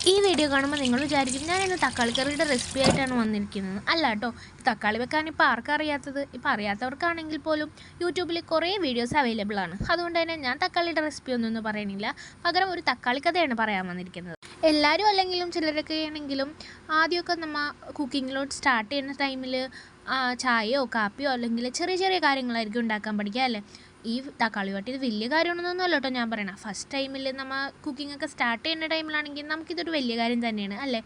ഈ വീഡിയോ കാണുമ്പോൾ നിങ്ങൾ വിചാരിക്കും ഞാനിന്ന് തക്കാളി കറിയുടെ റെസിപ്പി ആയിട്ടാണ് വന്നിരിക്കുന്നത്. അല്ല കേട്ടോ, തക്കാളി വെക്കാൻ ഇപ്പോൾ ആർക്കും അറിയാത്തത്, ഇപ്പോൾ അറിയാത്തവർക്കാണെങ്കിൽ പോലും യൂട്യൂബിൽ കുറേ വീഡിയോസ് അവൈലബിൾ ആണ്. അതുകൊണ്ട് തന്നെ ഞാൻ തക്കാളിയുടെ റെസിപ്പി ഒന്നും പറയണില്ല, പകരം ഒരു തക്കാളി കഥയാണ് പറയാൻ വന്നിരിക്കുന്നത്. എല്ലാവരും അല്ലെങ്കിലും ചിലരൊക്കെ ആണെങ്കിലും ആദ്യമൊക്കെ നമ്മൾ കുക്കിങ്ങിലോട്ട് സ്റ്റാർട്ട് ചെയ്യുന്ന ടൈമിൽ ചായയോ കാപ്പിയോ അല്ലെങ്കിൽ ചെറിയ ചെറിയ കാര്യങ്ങളായിരിക്കും ഉണ്ടാക്കാൻ പഠിക്കുക അല്ലേ. ഈ തക്കാളി വട്ടി ഇത് വലിയ കാര്യമൊന്നും അല്ല കേട്ടോ ഞാൻ പറയണം. ഫസ്റ്റ് ടൈമിൽ നമ്മൾ കുക്കിംഗ് ഒക്കെ സ്റ്റാർട്ട് ചെയ്യുന്ന ടൈമിലാണെങ്കിൽ നമുക്കിതൊരു വലിയ കാര്യം തന്നെയാണ് അല്ലേ.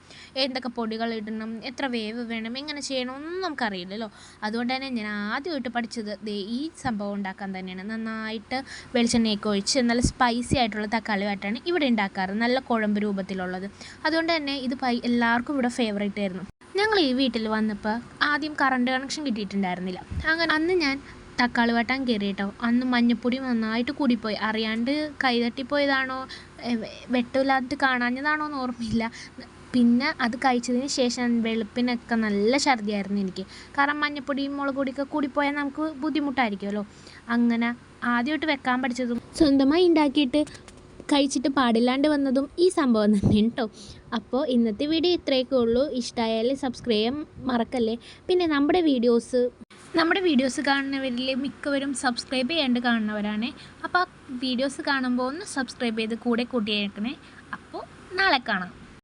എന്തൊക്കെ പൊടികൾ ഇടണം, എത്ര വേവ് വേണം, എങ്ങനെ ചെയ്യണം ഒന്നും നമുക്കറിയില്ലല്ലോ. അതുകൊണ്ട് തന്നെ ഞാൻ ആദ്യമായിട്ട് പഠിച്ചത് ഈ സംഭവം ഉണ്ടാക്കാൻ തന്നെയാണ്. നന്നായിട്ട് വെളിച്ചെണ്ണയൊക്കെ ഒഴിച്ച് നല്ല സ്പൈസി ആയിട്ടുള്ള തക്കാളി വട്ടാണ് ഇവിടെ ഉണ്ടാക്കാറ്, നല്ല കുഴമ്പ് രൂപത്തിലുള്ളത്. അതുകൊണ്ട് തന്നെ ഇത് എല്ലാവർക്കും ഇവിടെ ഫേവറേറ്റ് ആയിരുന്നു. ഞങ്ങൾ ഈ വീട്ടിൽ വന്നപ്പോൾ ആദ്യം കറണ്ട് കണക്ഷൻ കിട്ടിയിട്ടുണ്ടായിരുന്നില്ല. അങ്ങനെ അന്ന് ഞാൻ തക്കാളി വട്ടാൻ കയറി കേട്ടോ. അന്ന് മഞ്ഞപ്പൊടി നന്നായിട്ട് കൂടിപ്പോയി, അറിയാണ്ട് കൈ തട്ടിപ്പോയതാണോ വെട്ടമില്ലാത്ത കാണാഞ്ഞതാണോ എന്ന് ഓർമ്മയില്ല. പിന്നെ അത് കഴിച്ചതിന് ശേഷം വെളുപ്പിനൊക്കെ നല്ല ഛർദിയായിരുന്നു എനിക്ക്. കാരണം മഞ്ഞപ്പൊടിയും മുളക് പൊടിയൊക്കെ കൂടിപ്പോയാൽ നമുക്ക് ബുദ്ധിമുട്ടായിരിക്കുമല്ലോ. അങ്ങനെ ആദ്യമായിട്ട് വെക്കാൻ പഠിച്ചതും സ്വന്തമായി ഉണ്ടാക്കിയിട്ട് കഴിച്ചിട്ട് പാടില്ലാണ്ട് വന്നതും ഈ സംഭവം തന്നെ കേട്ടോ. അപ്പോൾ ഇന്നത്തെ വീഡിയോ ഇത്രയൊക്കെ ഉള്ളൂ. ഇഷ്ടമായാൽ സബ്സ്ക്രൈബ് ചെയ്യാൻ മറക്കല്ലേ. പിന്നെ നമ്മുടെ വീഡിയോസ് കാണുന്നവരിൽ മിക്കവരും സബ്സ്ക്രൈബ് ചെയ്യാണ്ട് കാണുന്നവരാണ്. അപ്പോൾ ആ വീഡിയോസ് കാണുമ്പോൾ ഒന്ന് സബ്സ്ക്രൈബ് ചെയ്ത് കൂടെ കൂട്ടിയേക്കണേ. അപ്പോൾ നാളെ കാണാം.